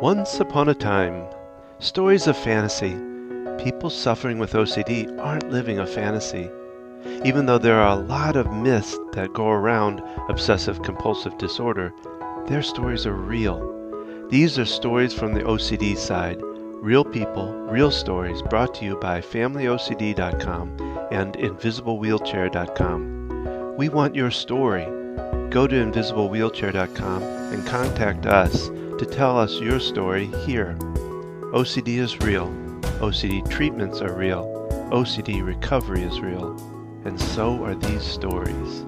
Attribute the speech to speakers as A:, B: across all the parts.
A: Once upon a time, stories of fantasy. People suffering with OCD aren't living a fantasy. Even though there are a lot of myths that go around obsessive compulsive disorder, their stories are real. These are stories from the OCD side. Real people, real stories brought to you by FamilyOCD.com and InvisibleWheelchair.com. We want your story. Go to InvisibleWheelchair.com and contact us to tell us your story here. OCD is real. OCD treatments are real. OCD recovery is real. And so are these stories.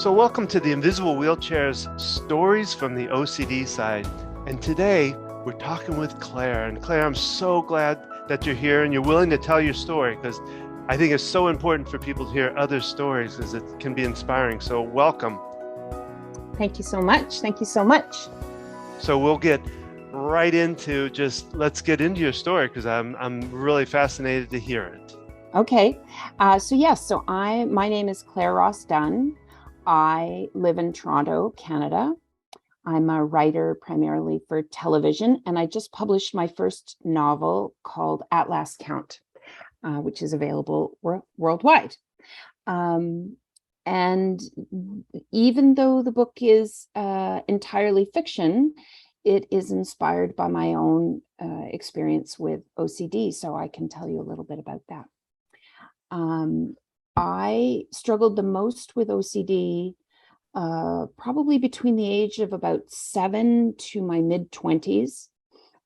A: So welcome to the Invisible Wheelchair's Stories from the OCD Side. And today we're talking with Claire. And Claire, I'm so glad that you're here and you're willing to tell your story, because I think it's so important for people to hear other stories, as it can be inspiring. So welcome.
B: Thank you so much. Thank you so much.
A: So we'll get right into let's get into your story, because I'm really fascinated to hear it.
B: Okay. So my name is Claire Ross Dunn. I live in Toronto, Canada. I'm a writer primarily for television, and I just published my first novel called At Last Count, which is available worldwide. And even though the book is entirely fiction, it is inspired by my own experience with OCD, so I can tell you a little bit about that. I struggled the most with OCD probably between the age of about 7 to my mid-20s.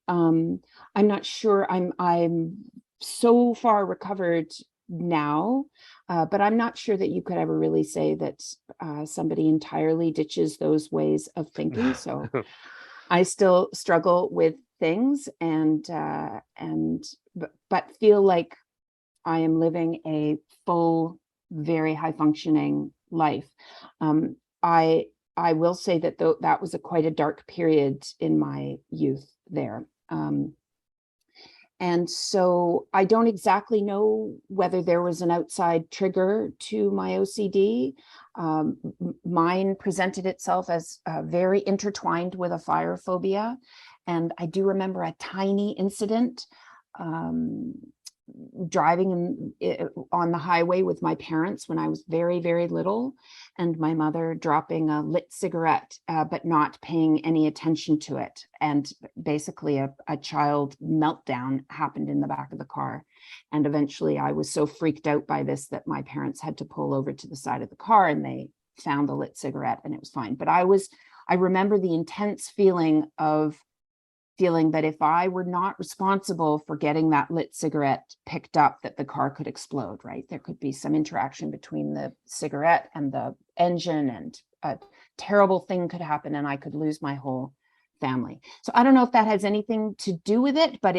B: I'm not sure I'm so far recovered now, but I'm not sure that you could ever really say that somebody entirely ditches those ways of thinking. So I still struggle with things but feel like I am living a full, very high functioning life. I will say that that was quite a dark period in my youth there. And so I don't exactly know whether there was an outside trigger to my OCD. Mine presented itself as very intertwined with a fire phobia. And I do remember a tiny incident driving on the highway with my parents when I was very, very little, and my mother dropping a lit cigarette, but not paying any attention to it. And basically a child meltdown happened in the back of the car. And eventually I was so freaked out by this that my parents had to pull over to the side of the car, and they found the lit cigarette and it was fine. But I remember the intense feeling that if I were not responsible for getting that lit cigarette picked up, that the car could explode, right? There could be some interaction between the cigarette and the engine, and a terrible thing could happen and I could lose my whole family. So I don't know if that has anything to do with it, but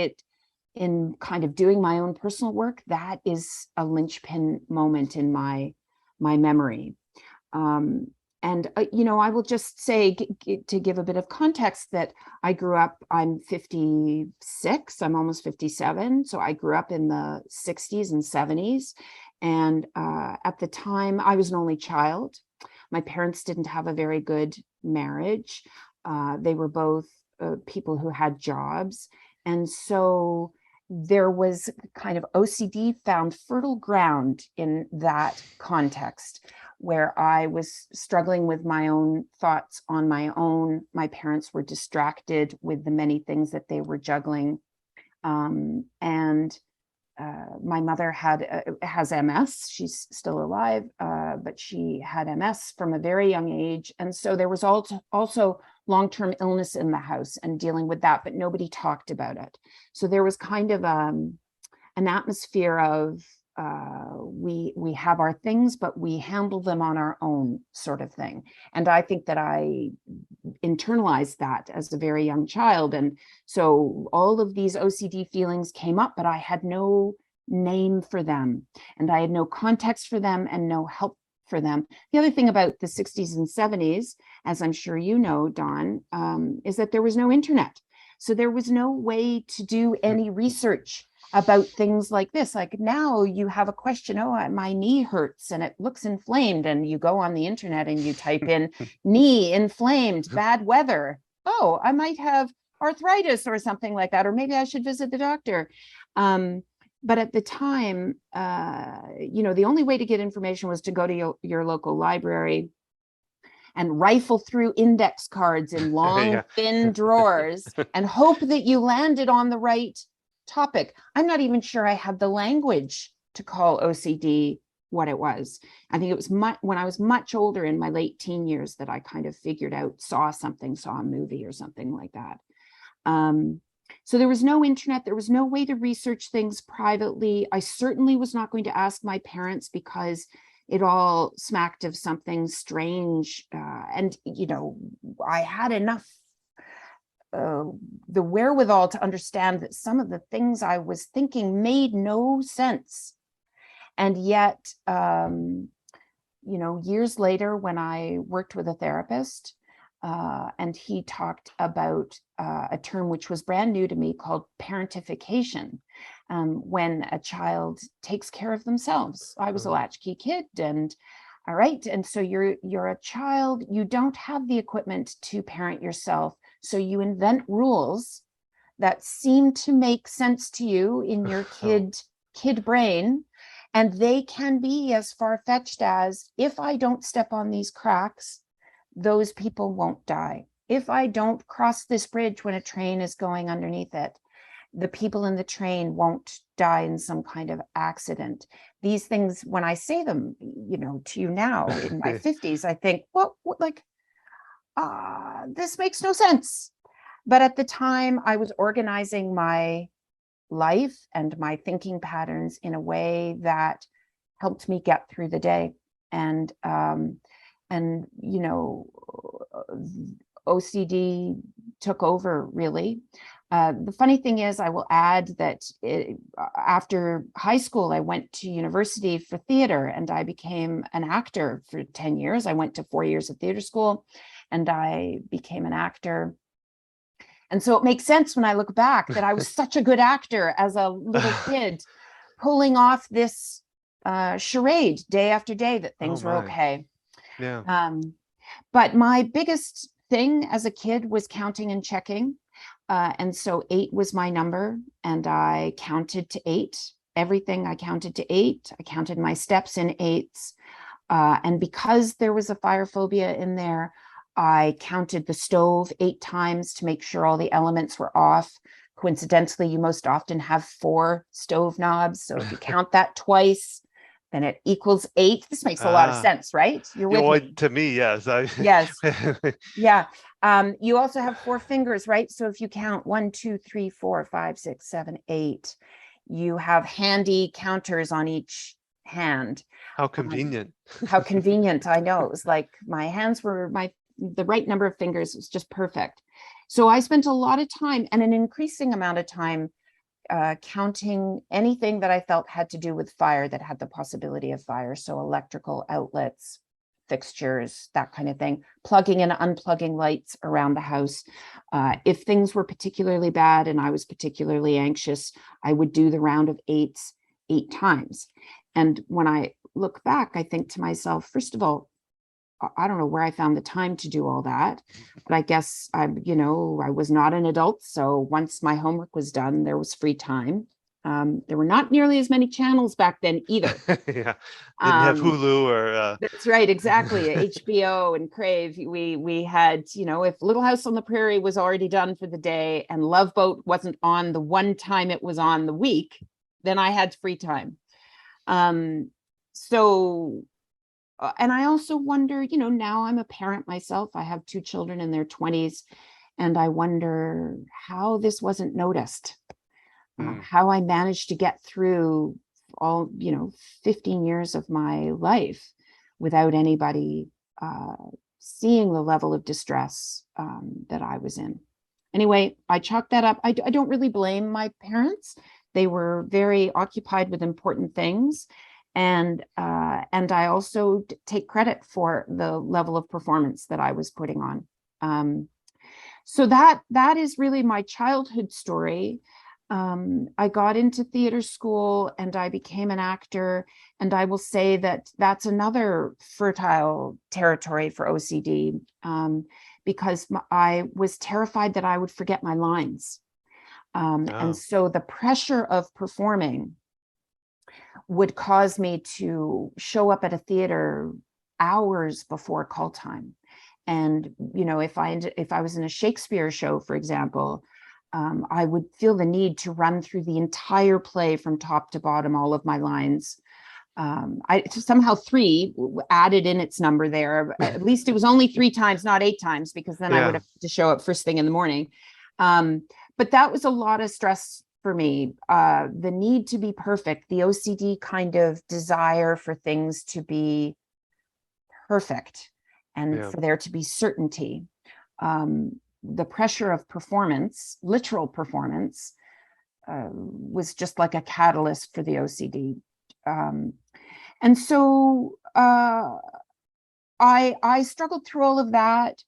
B: in kind of doing my own personal work, that is a linchpin moment in my memory. I will just say, to give a bit of context, that I grew up, I'm 56, I'm almost 57. So I grew up in the 60s and 70s. And at the time, I was an only child. My parents didn't have a very good marriage. They were both people who had jobs. And so there was kind of OCD found fertile ground in that context, where I was struggling with my own thoughts on my own. My parents were distracted with the many things that they were juggling. My mother has MS. She's still alive, but she had MS from a very young age. And so there was also long-term illness in the house and dealing with that, but nobody talked about it. So there was kind of an atmosphere of we have our things, but we handle them on our own, sort of thing. And I think that I internalized that as a very young child. And so all of these OCD feelings came up, but I had no name for them, and I had no context for them and no help for them. The other thing about the 60s and 70s, as I'm sure you know, Don, is that there was no internet. So there was no way to do any research about things like this. Like now you have a question, oh, my knee hurts and it looks inflamed. And you go on the internet and you type in knee inflamed, bad weather. Oh, I might have arthritis or something like that, or maybe I should visit the doctor. But at the time, the only way to get information was to go to your local library and rifle through index cards in long,
A: Yeah.
B: thin drawers and hope that you landed on the right topic. I'm not even sure I had the language to call OCD what it was. I think it was when I was much older, in my late teen years, that I kind of figured out, saw a movie or something like that. So there was no internet. There was no way to research things privately. I certainly was not going to ask my parents, because it all smacked of something strange. And I had enough the wherewithal to understand that some of the things I was thinking made no sense. And yet, years later, when I worked with a therapist, and he talked about a term which was brand new to me called parentification, when a child takes care of themselves. I was a latchkey kid, and all right, and so you're a child, you don't have the equipment to parent yourself, so you invent rules that seem to make sense to you in your kid brain, and they can be as far-fetched as, if I don't step on these cracks, those people won't die. If I don't cross this bridge when a train is going underneath it, the people in the train won't die in some kind of accident. These things, when I say them, to you now in my 50s, I think, well, this makes no sense. But at the time, I was organizing my life and my thinking patterns in a way that helped me get through the day. And OCD took over, really. The funny thing is, I will add that after high school, I went to university for theater, and I became an actor for 10 years. I went to 4 years of theater school, and I became an actor. And so it makes sense when I look back that I was such a good actor as a little kid, pulling off this charade day after day that things were okay.
A: Yeah.
B: But my biggest thing as a kid was counting and checking. And so 8 was my number, and I counted to 8. Everything I counted to 8. I counted my steps in 8s. And because there was a fire phobia in there, I counted the stove 8 times to make sure all the elements were off. Coincidentally, you most often have 4 stove knobs. So if you count that twice, then it equals 8. This makes a lot of sense, right? You're with me.
A: To me, yes.
B: Yes. Yeah. You also have 4 fingers, right? So if you count 1, 2, 3, 4, 5, 6, 7, 8, you have handy counters on each hand.
A: How convenient.
B: How convenient. I know. It was like my hands were the right number of fingers. It was just perfect. So I spent a lot of time, and an increasing amount of time, counting anything that I felt had to do with fire, that had the possibility of fire. So electrical outlets, fixtures, that kind of thing, plugging and unplugging lights around the house. If things were particularly bad and I was particularly anxious, I would do the round of 8s 8 times. And when I look back, I think to myself, first of all, I don't know where I found the time to do all that, but I guess I was not an adult. So once my homework was done, there was free time. There were not nearly as many channels back then either.
A: Yeah, didn't have Hulu or.
B: That's right, exactly. HBO and Crave. We had, if Little House on the Prairie was already done for the day and Love Boat wasn't on the one time it was on the week, then I had free time. And I also wonder, now I'm a parent myself. I have 2 children in their 20s, and I wonder how this wasn't noticed, how I managed to get through all, 15 years of my life without anybody seeing the level of distress that I was in. Anyway, I chalked that up. I don't really blame my parents. They were very occupied with important things. And I also take credit for the level of performance that I was putting on. So that is really my childhood story. I got into theater school and I became an actor. And I will say that that's another fertile territory for OCD, because I was terrified that I would forget my lines. And
A: Oh,
B: so the pressure of performing would cause me to show up at a theater hours before call time. And if I was in a Shakespeare show, for example, I would feel the need to run through the entire play from top to bottom, all of my lines. I somehow three added in its number there. At least it was only 3 times, not 8 times, because then I would
A: yeah.
B: have to show up first thing in the morning. But that was a lot of stress for me. The need to be perfect, the OCD kind of desire for things to be perfect and
A: Yeah.
B: for there to be certainty. The pressure of performance, literal performance, was just like a catalyst for the OCD. And so I struggled through all of that.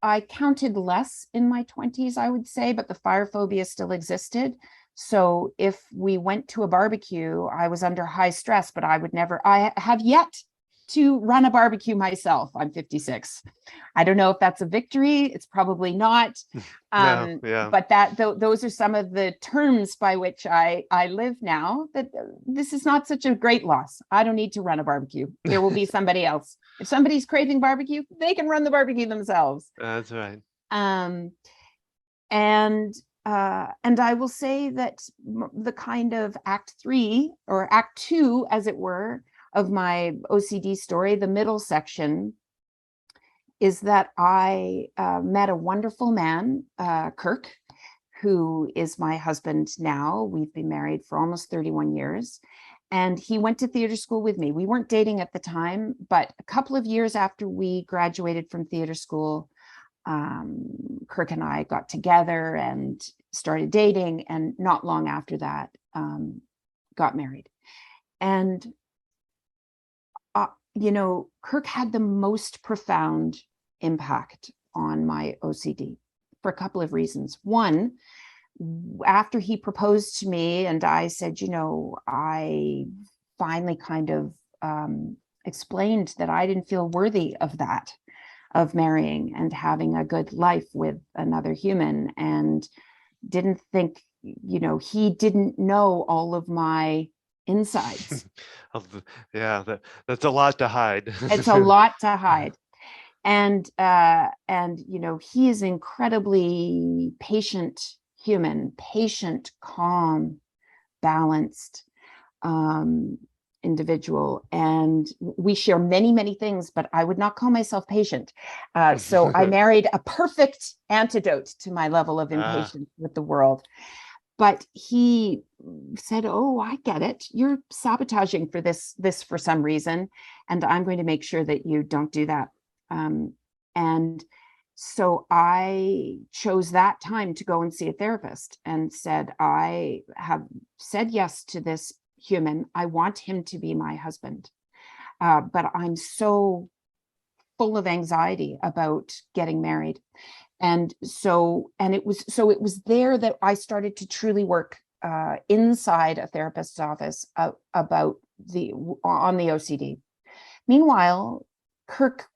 B: I counted less in my 20s, I would say, but the fire phobia still existed. So if we went to a barbecue, I was under high stress, but I have yet to run a barbecue myself. I'm 56. I don't know if that's a victory. It's probably not.
A: No, yeah.
B: But those are some of the terms by which I live now, that this is not such a great loss. I don't need to run a barbecue. There will be somebody else. If somebody's craving barbecue, they can run the barbecue themselves.
A: That's right.
B: Um, and I will say that the kind of act 3 or act 2, as it were, of my OCD story, the middle section, is that I met a wonderful man, Kirk, who is my husband now. We've been married for almost 31 years. And he went to theater school with me. We weren't dating at the time, but a couple of years after we graduated from theater school, Kirk and I got together and started dating. And not long after that, got married. And Kirk had the most profound impact on my OCD for a couple of reasons. One, after he proposed to me and I said, I finally kind of explained that I didn't feel worthy of that, of marrying and having a good life with another human, and didn't think, he didn't know all of my insides.
A: Yeah, that's a lot to hide.
B: It's a lot to hide. And he is incredibly patient human, patient, calm, balanced individual. And we share many, many things, but I would not call myself patient. So I married a perfect antidote to my level of
A: Ah,
B: impatience with the world. But he said, "Oh, I get it. You're sabotaging for this for some reason, and I'm going to make sure that you don't do that." And so I chose that time to go and see a therapist and said, "I have said yes to this human. I want him to be my husband, but I'm so full of anxiety about getting married." And it was there that I started to truly work inside a therapist's office about on the OCD. Meanwhile, Kirk,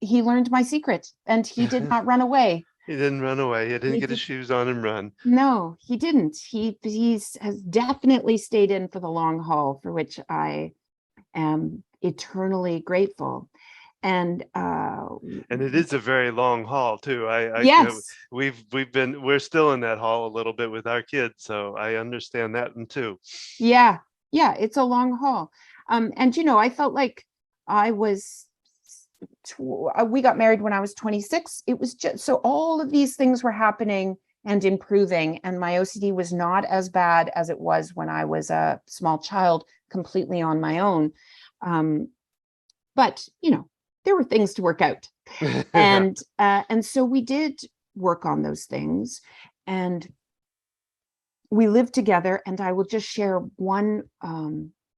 B: he learned my secret and he did not run away.
A: he didn't run away. He didn't
B: He
A: get his
B: did,
A: shoes on and run.
B: no, he didn't. Has definitely stayed in for the long haul, for which I am eternally grateful. And
A: And it is a very long haul too.
B: yes,
A: We're still in that haul a little bit with our kids, so I understand that one too.
B: yeah, yeah, it's a long haul. And I felt like I was we got married when I was 26. It was just so all of these things were happening and improving, and my OCD was not as bad as it was when I was a small child, completely on my own. But there were things to work out,
A: Yeah.
B: and so we did work on those things, and we lived together. And I will just share one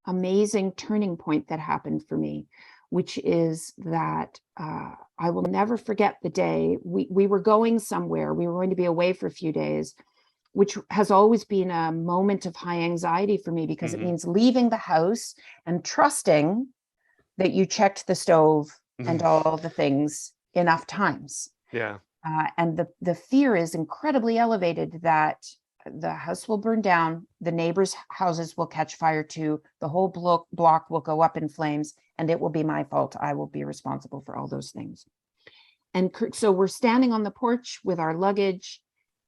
B: amazing turning point that happened for me, which is that I will never forget the day we were going somewhere. We were going to be away for a few days, which has always been a moment of high anxiety for me, because it means leaving the house and trusting that you checked the stove and all the things enough times.
A: Yeah.
B: And the fear is incredibly elevated that the house will burn down, the neighbors' houses will catch fire too, the whole block will go up in flames, and it will be my fault. I will be responsible for all those things. And Kirk, so we're standing on the porch with our luggage,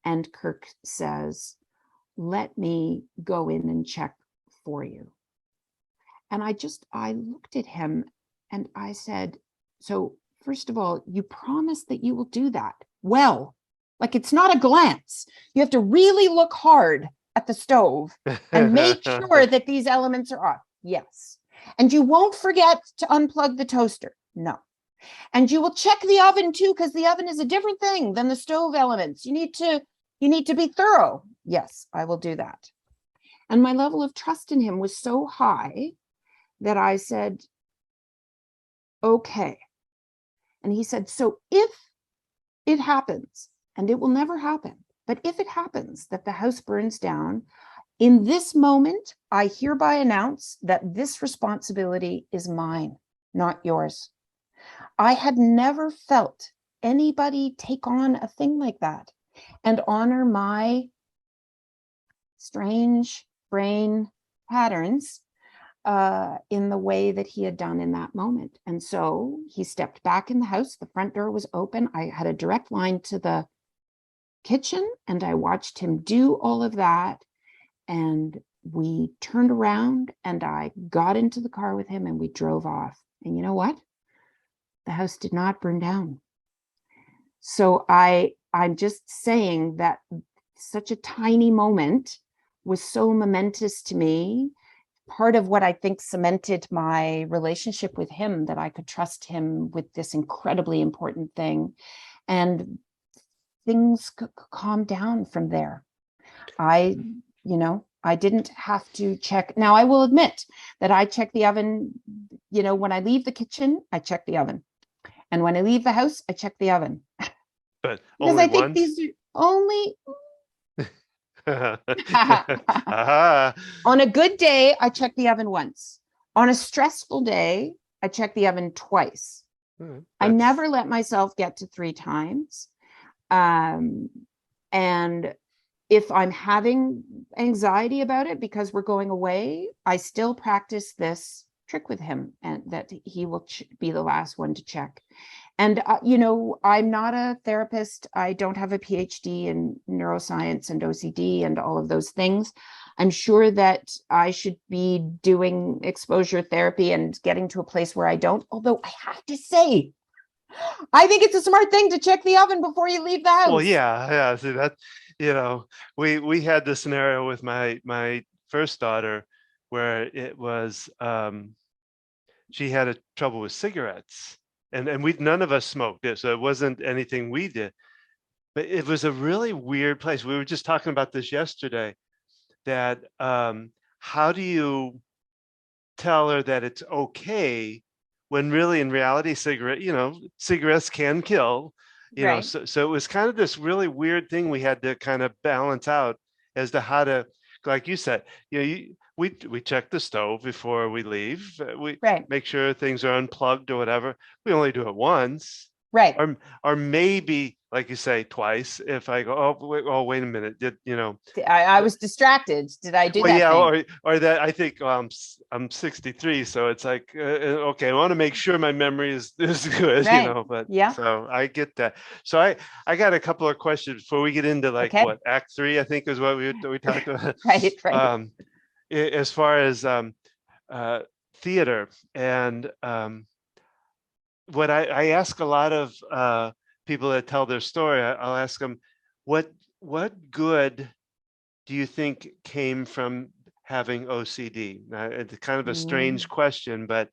B: and Kirk says, "Let me go in and check for you." And I looked at him and I said, "So first of all, you promise that you will do that well. Like, it's not a glance. You have to really look hard at the stove and make sure that these elements are off." "Yes." "And you won't forget to unplug the toaster." "No." "And you will check the oven too, because the oven is a different thing than the stove elements. You need to be thorough." "Yes, I will do that." And my level of trust in him was so high that I said, "Okay." And he said, "So if it happens, and it will never happen, but if it happens that the house burns down, in this moment, I hereby announce that this responsibility is mine, not yours." I had never felt anybody take on a thing like that and honor my strange brain patterns in the way that he had done in that moment. And so he stepped back in the house. The front door was open. I had a direct line to the kitchen, and I watched him do all of that. And we turned around and I got into the car with him and we drove off. And you know what? The house did not burn down. So I'm just saying that such a tiny moment was so momentous to me. Part of what I think cemented my relationship with him, that I could trust him with this incredibly important thing, and things calm down from there. I didn't have to check. Now, I will admit that I check the oven, when I leave the kitchen, I check the oven. And when I leave the house, I check the oven.
A: But
B: Because
A: only
B: I think
A: once?
B: these are only
A: Aha.
B: on a good day, I check the oven once. On a stressful day, I check the oven twice. I never let myself get to 3 times. And if I'm having anxiety about it because we're going away, I still practice this trick with him, and that he will be the last one to check. And, I'm not a therapist. I don't have a PhD in neuroscience and OCD and all of those things. I'm sure that I should be doing exposure therapy and getting to a place where I don't. Although I have to say, I think it's a smart thing to check the oven before you leave the house.
A: Well, yeah. See, that, we had this scenario with my first daughter where it was she had a trouble with cigarettes, and we none of us smoked it, so it wasn't anything we did. But it was a really weird place. We were just talking about this yesterday, that how do you tell her that it's okay when really in reality cigarettes can kill,
B: Right.
A: so it was kind of this really weird thing we had to kind of balance out as to how to, like you said, we check the stove before we leave, we
B: Right.
A: make sure things are unplugged or whatever. We only do it once,
B: Right.
A: or maybe, like you say, twice, if I go, wait a minute,
B: I was distracted. Did I do
A: well,
B: that
A: yeah,
B: thing?
A: or that I think, I'm 63, so it's like, okay, I want to make sure my memory is good,
B: Right.
A: but
B: Yeah.
A: so I get that. So I got a couple of questions before we get into, like,
B: Okay.
A: what, Act 3, I think is what we talked about.
B: Right. Right.
A: As far as uh, theater, and what I ask a lot of people that tell their story, I'll ask them, what good do you think came from having OCD? It's kind of a strange question, but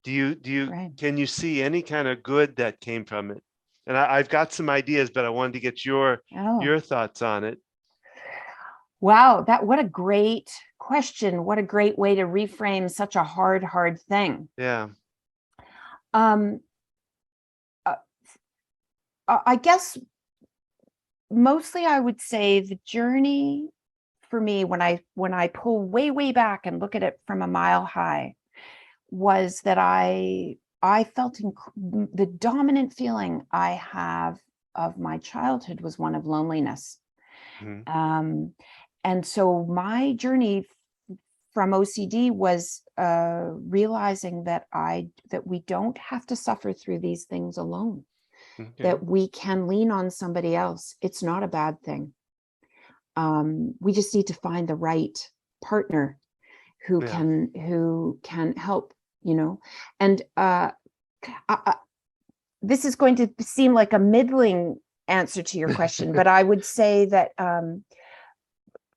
B: Right.
A: can you see any kind of good that came from it? And I've got some ideas, but I wanted to get your
B: Oh,
A: thoughts on it.
B: wow. What a great question. What a great way to reframe such a hard thing.
A: Yeah.
B: Um, I guess mostly I would say the journey for me, when I pull way back and look at it from a mile high, was that I felt the dominant feeling I have of my childhood was one of loneliness.
A: Mhm.
B: And so my journey from OCD was realizing that we don't have to suffer through these things alone,
A: Okay.
B: that we can lean on somebody else. It's not a bad thing. We just need to find the right partner
A: Yeah.
B: who can help, you know. And this is going to seem like a middling answer to your question, but I would say that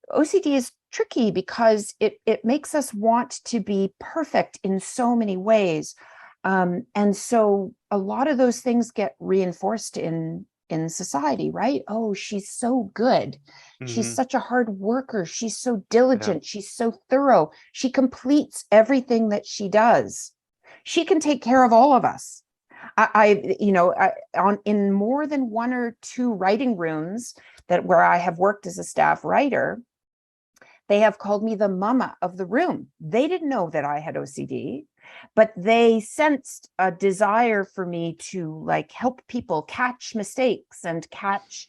B: OCD is tricky because it makes us want to be perfect in so many ways. And so a lot of those things get reinforced in society, right? Oh, she's so good. She's
A: Hmm.
B: such a hard worker. She's so
A: Yeah.
B: diligent. She's so thorough. She completes everything that she does. She can take care of all of us. On in more than one or two writing rooms that where I have worked as a staff writer, they have called me the mama of the room. They didn't know that I had OCD, but they sensed a desire for me to like help people catch mistakes and catch,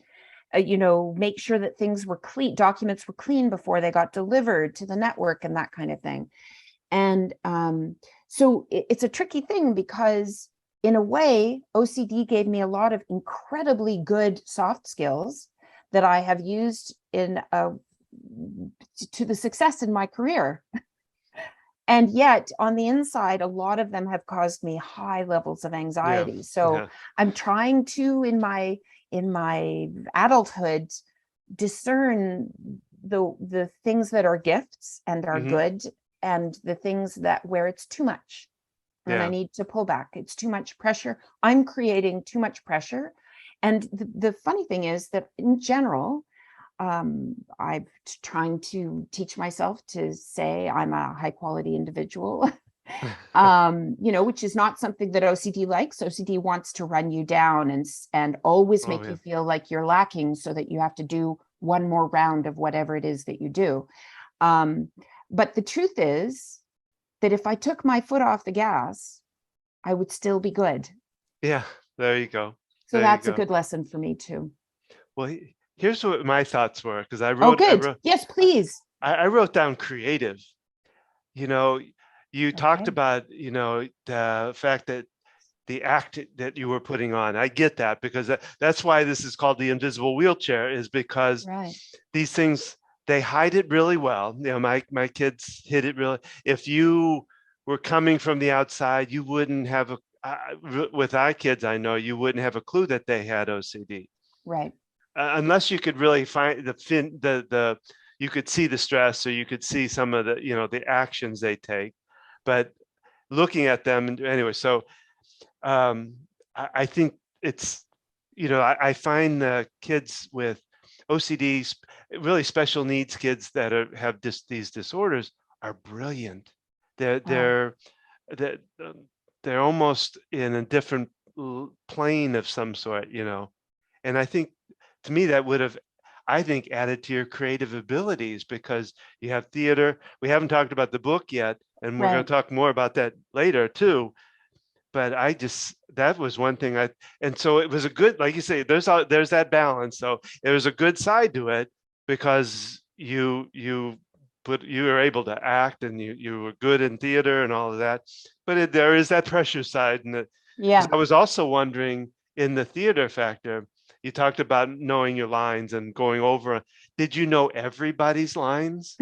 B: make sure that things were clean, documents were clean before they got delivered to the network and that kind of thing. And so it's a tricky thing because in a way, OCD gave me a lot of incredibly good soft skills that I have used to the success in my career. And yet on the inside, a lot of them have caused me high levels of
A: Yeah.
B: anxiety. So
A: Yeah.
B: I'm trying to, in my adulthood, discern the things that are gifts and are
A: Hmm.
B: good, and the things that where it's too much and I
A: Yeah.
B: need to pull back. It's too much pressure. I'm creating too much pressure. And the funny thing is that in general, I'm trying to teach myself to say I'm a high quality individual, which is not something that OCD likes. OCD wants to run you down and always
A: Oh,
B: make
A: yeah.
B: you feel like you're lacking so that you have to do one more round of whatever it is that you do. Um, but the truth is that if I took my foot off the gas, I would still be good.
A: Yeah. There you go.
B: So
A: There you
B: that's a
A: go.
B: good lesson for me too.
A: Well, here's what my thoughts were, because
B: Oh, good. Yes, please.
A: I wrote down creative. You know, you talked
B: Okay.
A: about, the fact that the act that you were putting on. I get that, because that's why this is called the invisible wheelchair, is because
B: Right.
A: these things, they hide it really well. My kids hid it really. If you were coming from the outside, you wouldn't have with our kids, I know you wouldn't have a clue that they had OCD,
B: Right.
A: unless you could really find you could see the stress, or you could see some of the, the actions they take. But looking at them anyway, so um, I think it's, I find the kids with OCD, really special needs kids that have these disorders, are brilliant. They're
B: Wow.
A: they're they're, they're almost in a different plane of some sort, and I think, to me, that would have, I think, added to your creative abilities, because you have theater. We haven't talked about the book yet, and we're going
B: Right.
A: to talk more about that later too. But that was one thing and so it was a good, like you say, there's that balance. So there was a good side to it, because you were able to act, and you were good in theater and all of that. But there is that pressure side, and because
B: Yeah.
A: I was also wondering, in the theater factor, you talked about knowing your lines and going over. Did you know everybody's lines?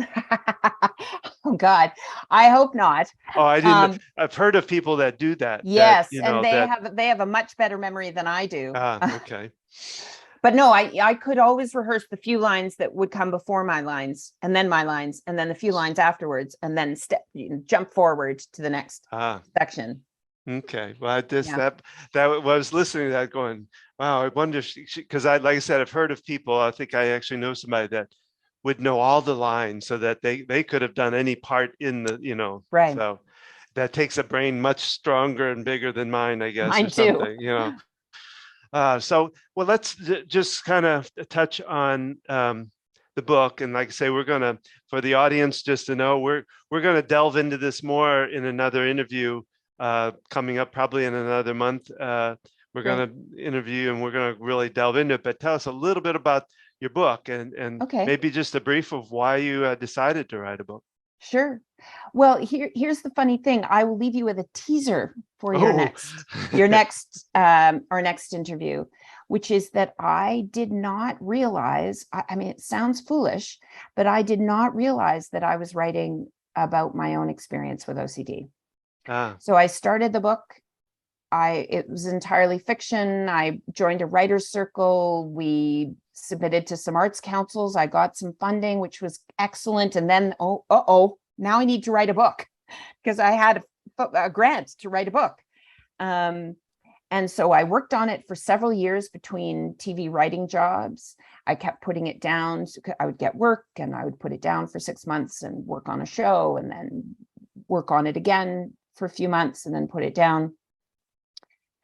B: Oh God, I hope not.
A: Oh, I didn't.
B: Um,
A: I've heard of people that do that.
B: yes, and they have a much better memory than I do.
A: Okay.
B: But no, I could always rehearse the few lines that would come before my lines, and then my lines, and then the few lines afterwards, and then jump forward to the next
A: Ah,
B: section.
A: okay. Well, I just
B: Yeah.
A: that was listening to that, going, wow, I wonder if because like I said, I've heard of people. I think I actually know somebody that would know all the lines, so that they could have done any part in the,
B: Right.
A: so that takes a brain much stronger and bigger than mine, I guess, or
B: Mine too.
A: something. Well, let's just kind of touch on the book, and like I say, we're gonna, for the audience, just to know, we're gonna delve into this more in another interview coming up, probably in another month. We're
B: Great.
A: gonna interview, and we're gonna really delve into it. But tell us a little bit about your book, and
B: Okay.
A: maybe just a brief of why you decided to write a book.
B: Sure. Well, here's the funny thing. I will leave you with a teaser for
A: Oh,
B: our next interview, which is that I did not realize, I mean, it sounds foolish, but I did not realize that I was writing about my own experience with OCD.
A: ah,
B: So I started the book. It was entirely fiction. I joined a writer's circle. We submitted to some arts councils. I got some funding, which was excellent. And then, now I need to write a book because I had a grant to write a book. And so I worked on it for several years between TV writing jobs. I kept putting it down. So I would get work and I would put it down for 6 months and work on a show and then work on it again for a few months and then put it down.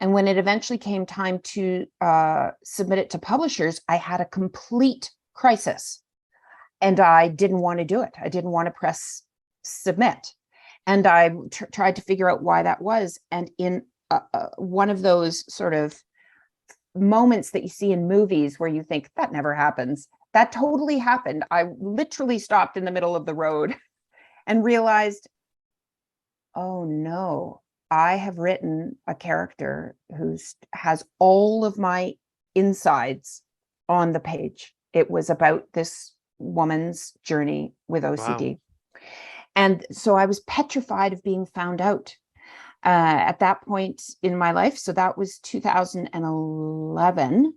B: And when it eventually came time to submit it to publishers, I had a complete crisis and I didn't want to do it. I didn't want to press submit. And I tried to figure out why that was. And in one of those sort of moments that you see in movies where you think that never happens, that totally happened. I literally stopped in the middle of the road and realized, oh no, I have written a character who has all of my insides on the page. It was about this woman's journey with OCD.
A: wow.
B: And so I was petrified of being found out at that point in my life. So that was 2011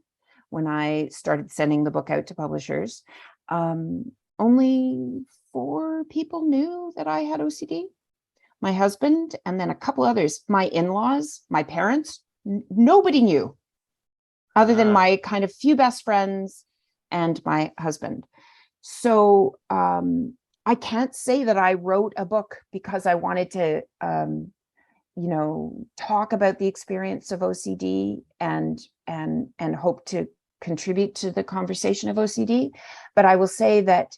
B: when I started sending the book out to publishers. Only 4 people knew that I had OCD. My husband, and then a couple others, my in-laws, my parents, nobody knew other than my kind of few best friends and my husband. So I can't say that I wrote a book because I wanted to, talk about the experience of OCD and hope to contribute to the conversation of OCD. But I will say that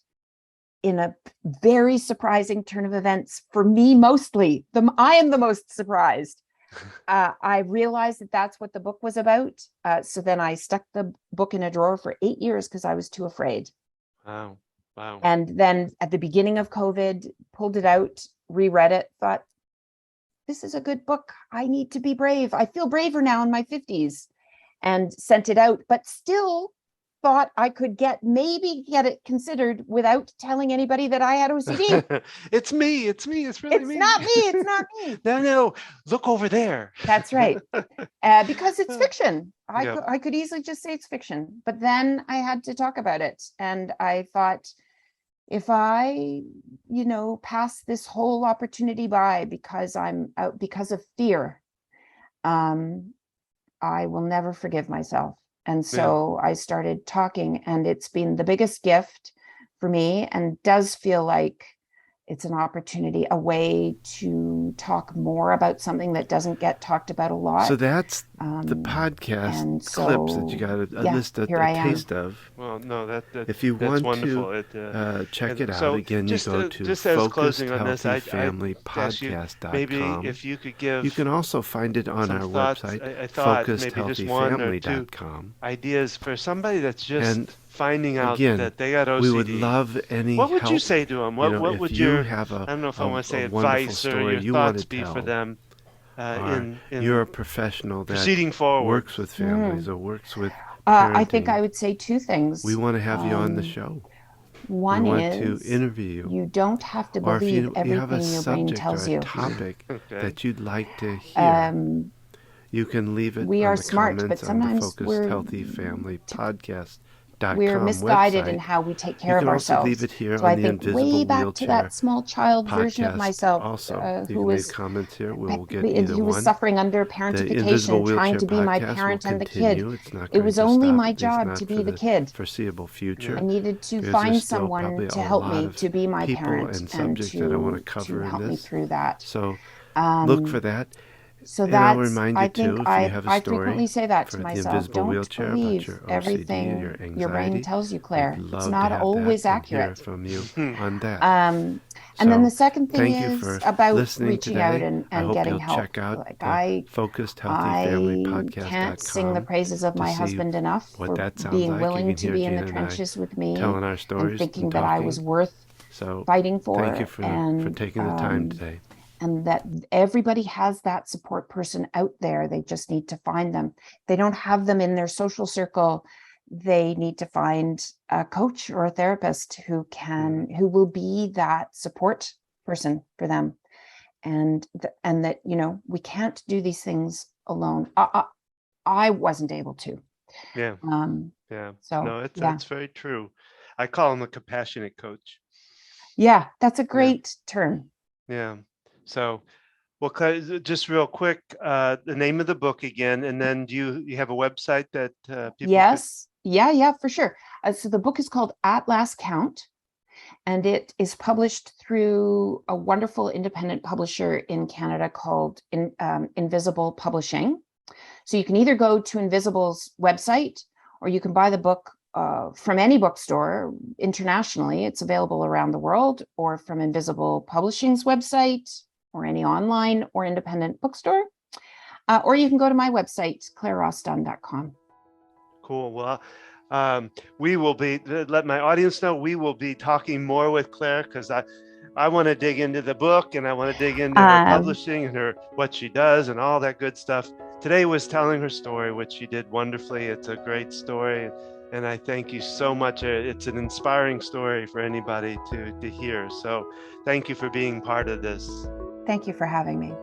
B: in a very surprising turn of events for me, mostly, I am the most surprised. I realized that that's what the book was about. So then I stuck the book in a drawer for 8 years because I was too afraid.
A: Wow. Wow.
B: And then at the beginning of COVID, pulled it out, reread it, thought, this is a good book. I need to be brave. I feel braver now in my 50s, and sent it out, but still thought I could maybe get it considered without telling anybody that I had OCD.
A: It's me. It's me. It's really
B: It's
A: me.
B: not me. It's not me.
A: No, look over there.
B: That's right. Because it's fiction. I could easily just say it's fiction, but then I had to talk about it. And I thought, if I, pass this whole opportunity by because I'm out because of fear, I will never forgive myself. And so I started talking, and it's been the biggest gift for me, and does feel like it's an opportunity, a way to talk more about something that doesn't get talked about a lot.
A: So that's the podcast clips that you got a list, a taste of. Well, no, if you want
B: wonderful.
A: to check it out, again, you go to FocusedHealthyFamilyPodcast.com.
C: Maybe if you could give,
A: you can also find it on our website, FocusedHealthyFamily.com.
C: Ideas for somebody that's just finding out
A: again,
C: that they got OCD.
A: We would love any
C: What would
A: help.
C: you say to them? What would
A: you
C: your,
A: have
C: I don't know if I want to say
A: advice
C: or your thoughts be for them in
A: you're a professional that
C: proceeding forward,
A: works with families or works with
B: I think I would say 2 things.
A: We want to have you on the show.
B: One
A: we want
B: is
A: to interview you.
B: You don't have to believe everything your brain tells you.
A: Or if you have a subject or a topic that you'd like to hear, you can leave it
B: we
A: on
B: are
A: the
B: smart,
A: comments
B: but sometimes
A: on the Focused Healthy Family Podcast.
B: We're misguided
A: website.
B: in how we take care of ourselves.
A: You can also leave it here
B: so
A: on
B: I
A: the
B: think
A: Invisible
B: way back
A: Wheelchair
B: to that small child version of
A: podcast
B: myself,
A: also.
B: who was
A: comments here. We will get either
B: he was
A: one.
B: suffering under parentification, trying to be my parent and the kid. It was only my job to be the kid.
A: Foreseeable future.
B: I needed to find someone to help me to be my parent and to help me through that.
A: So look for that.
B: So
A: And I'll
B: that's,
A: remind
B: I
A: you
B: think
A: too, if you have a
B: I
A: story
B: frequently say that
A: for
B: to
A: the
B: myself.
A: invisible
B: Don't
A: wheelchair about
B: believe
A: your OCD and your
B: everything your brain
A: anxiety,
B: tells you,
A: we'd
B: Claire. It's
A: love to
B: not
A: have
B: always
A: that and hear
B: accurate.
A: from you on that.
B: And then the
A: So
B: second thing
A: thank you
B: is
A: for
B: about
A: listening
B: reaching out
A: today. I
B: and
A: hope
B: getting
A: you'll
B: help.
A: check out
B: Like
A: the
B: I can't sing the
A: focusedhealthyfamilypodcast.com
B: praises of
A: to
B: my
A: see
B: husband enough
A: what
B: for
A: that sounds
B: being
A: like. You
B: willing
A: can
B: to
A: hear
B: be in
A: Gina
B: the
A: and I
B: trenches with me
A: telling our
B: and
A: stories
B: thinking
A: and
B: that I was
A: talking.
B: worth
A: So
B: fighting
A: thank you
B: for,
A: for taking the time today.
B: and that everybody has that support person out there. They just need to find them. They don't have them in their social circle. They need to find a coach or a therapist who will be that support person for them. And that, we can't do these things alone. I wasn't able to.
C: Yeah.
B: So
C: No, that's very true. I call him a compassionate coach.
B: Yeah, that's a great term.
C: Yeah. So, well, Claire, just real quick, the name of the book again, and then do you have a website that people
B: Yes. Yeah, for sure. So the book is called At Last Count, and it is published through a wonderful independent publisher in Canada called Invisible Publishing. So you can either go to Invisible's website, or you can buy the book from any bookstore internationally. It's available around the world, or from Invisible Publishing's website, or any online or independent bookstore. Or you can go to my website, clairerossdunn.com.
C: Cool. Well, we will be, let my audience know, we will be talking more with Claire, because I want to dig into the book, and I want to dig into her publishing and what she does and all that good stuff. Today was telling her story, which she did wonderfully. It's a great story, and I thank you so much. It's an inspiring story for anybody to hear. So thank you for being part of this.
B: Thank you for having me.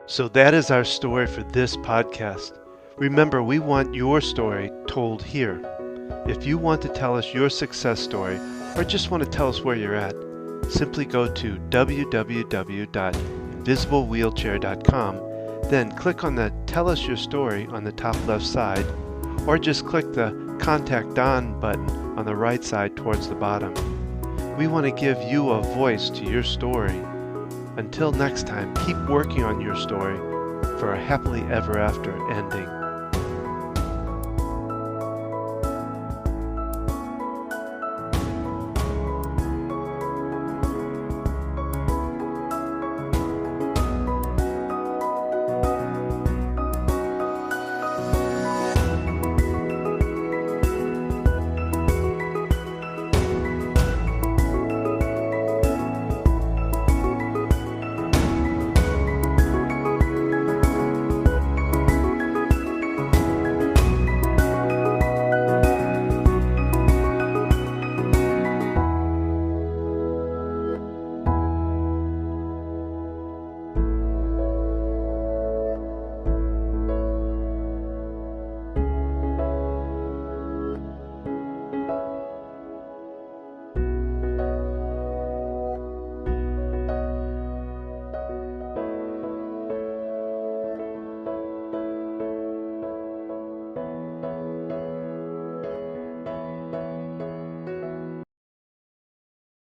A: So that is our story for this podcast. Remember, we want your story told here. If you want to tell us your success story, or just want to tell us where you're at, simply go to www.invisiblewheelchair.com, then click on the Tell Us Your Story on the top left side, or just click the Contact Don button on the right side towards the bottom. We want to give you a voice to your story. Until next time, keep working on your story for a happily ever after ending.